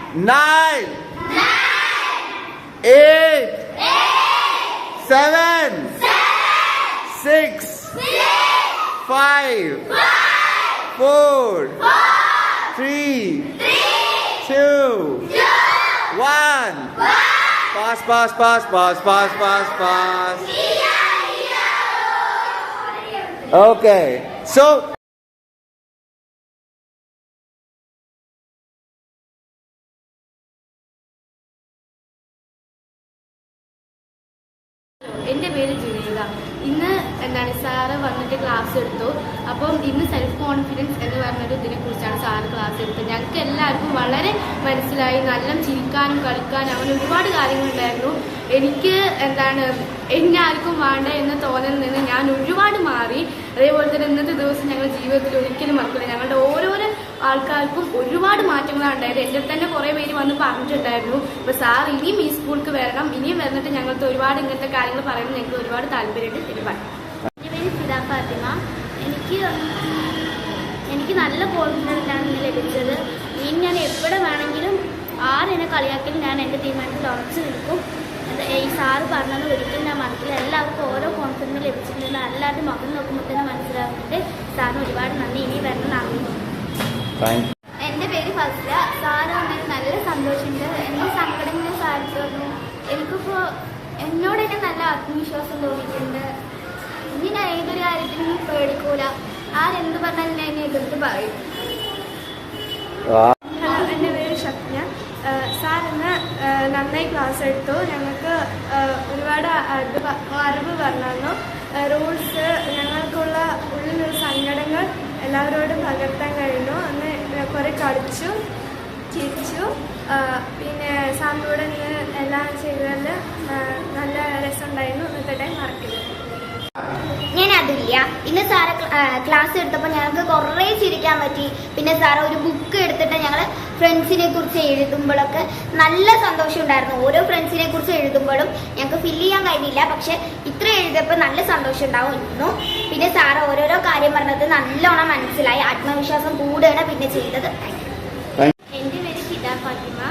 9, 8, 7, 6, 5, 4, 3, 2, 1. Pass, pass, pass, pass, pass, pass, pass. Okay, so എൻ്റെ പേര് ജുനൈദ. ഇന്ന് സാറ് വന്നിട്ട് ക്ലാസ് എടുത്തു. അപ്പം ഇന്ന് സെൽഫ് കോൺഫിഡൻസ് എന്ന് പറഞ്ഞൊരു ഇതിനെക്കുറിച്ചാണ് സാറ് ക്ലാസ് എടുത്തത്. ഞങ്ങൾക്ക് എല്ലാവർക്കും വളരെ മനസ്സിലായി. നല്ല ചിരിക്കാനും കളിക്കാനും അങ്ങനെ ഒരുപാട് കാര്യങ്ങളുണ്ടായിരുന്നു. എനിക്ക് എന്നെ ആർക്കും വേണ്ട എന്ന തോന്നലിൽ നിന്ന് ഞാൻ ഒരുപാട് മാറി. അതേപോലെ തന്നെ ഇന്നത്തെ ദിവസം ഞങ്ങളുടെ ജീവിതത്തിൽ ഒരിക്കലും മറക്കില്ല. ഞങ്ങളുടെ ഓരോരോ ആൾക്കാർക്കും ഒരുപാട് മാറ്റങ്ങളാണ് ഉണ്ടായത്. എൻ്റെ തന്നെ കുറേ പേര് വന്ന് പറഞ്ഞിട്ടുണ്ടായിരുന്നു. അപ്പോൾ സാർ ഇനിയും ഈ സ്കൂൾക്ക് വരണം, ഇനിയും വന്നിട്ട് ഞങ്ങൾക്ക് ഒരുപാട് ഇങ്ങനത്തെ കാര്യങ്ങൾ പറയുന്നത് ഞങ്ങൾക്ക് ഒരുപാട് താല്പര്യമുണ്ട്. ഒരുപാട്. എൻ്റെ പേര് ഫിദ ഫാത്തിമ. എനിക്ക് നല്ല കോൺഫിഡൻസ് ആണ് ഇന്ന് ലഭിച്ചത്. ഇനി ഞാൻ എവിടെ വേണമെങ്കിലും ആരെന്നെ കളിയാക്കിയാലും ഞാൻ എൻ്റെ തീരുമാനത്തിൽ ഉറച്ചു നിൽക്കും. ഈ സാറ് പറഞ്ഞത് ഒരിക്കലും ഞാൻ മനസ്സിൽ എല്ലാവർക്കും ഓരോ കോൺഫിഡൻസ് ലഭിച്ചിട്ടുണ്ട്. എല്ലാവരുടെ മുഖം നോക്കുമ്പോൾ തന്നെ മനസ്സിലാവുന്നുണ്ട്. സാറിന് ഒരുപാട് നന്ദി. ഇനി വരണം ആഗ്രഹിക്കുന്നു. എൻ്റെ പേര് ഫസ്ല. സാറ് വന്നതിൽ നല്ല സന്തോഷമുണ്ട്. എൻ്റെ സങ്കടങ്ങൾ സാർ തോന്നുന്നു. എനിക്കിപ്പോൾ എന്നോട് തന്നെ നല്ല ആത്മവിശ്വാസം തോന്നിയിട്ടുണ്ട്. ഇനി ഞാൻ ഏതൊരു കാര്യത്തിനും പേടിക്കൂല. ആരെന്ത് പറഞ്ഞാലും ഞാൻ എതിർത്ത് പറയും. ഹലോ, എൻ്റെ പേര് ഷപ്ന. സാർ ഇന്ന് നന്നായി ക്ലാസ് എടുത്തു. ഞങ്ങൾക്ക് ഒരുപാട് അറിവ് പറഞ്ഞു. റൂൾസ്, ഞങ്ങൾക്കുള്ള ഉള്ളിലുള്ള സങ്കടങ്ങൾ എല്ലാവരോടും പകർത്താൻ കഴിഞ്ഞു. അന്ന് കുറേ കളിച്ചു, ചിരിച്ചു. പിന്നെ സാറിനോട് ഇന്ന് എല്ലാം ചെയ്തതിൽ നല്ല രസമുണ്ടായിരുന്നു. ഇന്നത്തെ ടൈം മറക്കില്ല. ഞാൻ അതില്ല. ഇന്ന് സാറ് ക്ലാസ് എടുത്തപ്പോൾ ഞങ്ങൾക്ക് കുറേ ചിരിക്കാൻ പറ്റി. പിന്നെ സാറ് ഒരു ബുക്ക് എടുത്തിട്ട് ഞങ്ങൾ ഫ്രണ്ട്സിനെ കുറിച്ച് എഴുതുമ്പോഴൊക്കെ നല്ല സന്തോഷം ഉണ്ടായിരുന്നു. ഓരോ ഫ്രണ്ട്സിനെ കുറിച്ച് എഴുതുമ്പോഴും ഞങ്ങൾക്ക് ഫില്ല് ചെയ്യാൻ കഴിഞ്ഞില്ല. പക്ഷെ ഇത്ര എഴുതിയപ്പോൾ നല്ല സന്തോഷം ഉണ്ടാവുന്നു. പിന്നെ സാറ് ഓരോരോ കാര്യം പറഞ്ഞത് നല്ലോണം മനസ്സിലായി. ആത്മവിശ്വാസം കൂടുകയാണ് പിന്നെ ചെയ്തത്. എൻ്റെ പേര് ഫിദ ഫാത്തിമ.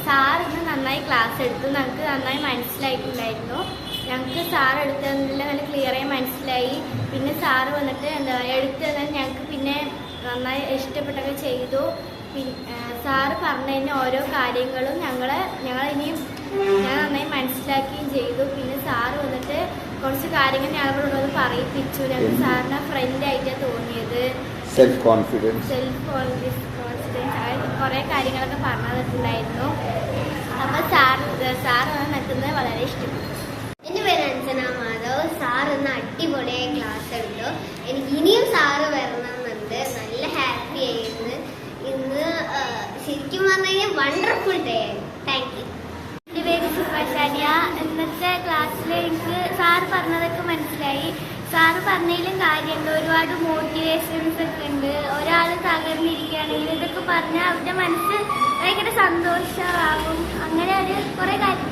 സാർ ഇന്ന് നന്നായി ക്ലാസ് എടുത്തു. ഞങ്ങൾക്ക് നന്നായി മനസ്സിലായിട്ടുണ്ടായിരുന്നു. ഞങ്ങൾക്ക് സാർ എടുത്തതെല്ലാം നല്ല ക്ലിയറായി മനസ്സിലായി. പിന്നെ സാറ് വന്നിട്ട് എടുത്തത് ഞങ്ങൾക്ക് പിന്നെ നന്നായി ഇഷ്ടപ്പെട്ടൊക്കെ ചെയ്തു. പിന്നെ സാറ് പറഞ്ഞതിന് ഓരോ കാര്യങ്ങളും ഞാൻ നന്നായി മനസ്സിലാക്കുകയും ചെയ്തു. പിന്നെ സാറ് വന്നിട്ട് കുറച്ച് കാര്യങ്ങൾ ഞങ്ങളോട് പറയിപ്പിച്ചു. ഞങ്ങൾക്ക് സാറിന് ഫ്രണ്ടായിട്ടാണ് തോന്നിയത്. സെൽഫ് കോൺഫിഡൻസ് കുറേ കാര്യങ്ങളൊക്കെ പറഞ്ഞു തന്നിട്ടുണ്ടായിരുന്നു. അപ്പോൾ സാർ നിൽക്കുന്നത് വളരെ ഇഷ്ടപ്പെട്ടു. എൻ്റെ പേര് അഞ്ജന മാധവ്. സാർ ഇന്ന് അടിപൊളിയായി ക്ലാസ് എടുത്തു. എനിക്ക് ഇനിയും സാറ് വരണമെന്നുണ്ട്. നല്ല ഹാപ്പി ആയിരുന്നു. ഇന്ന് ശരിക്കും പറഞ്ഞു കഴിഞ്ഞാൽ വണ്ടർഫുൾ ഡേ ആയിരുന്നു. Thank you. എൻ്റെ പേര് സുഭാഷാനിയ. ഇന്നത്തെ ക്ലാസ്സിൽ എനിക്ക് സാറ് പറഞ്ഞതൊക്കെ മനസ്സിലായി. സാറ് പറഞ്ഞതിലും കാര്യമുണ്ട്. ഒരുപാട് മോട്ടിവേഷൻസ് ഒക്കെ ഉണ്ട്. ഒരാൾ തകർന്നിരിക്കുകയാണെങ്കിൽ ഇതൊക്കെ പറഞ്ഞാൽ അവരുടെ മനസ്സ് ഭയങ്കര സന്തോഷമാകും. അങ്ങനെ കുറേ കാര്യം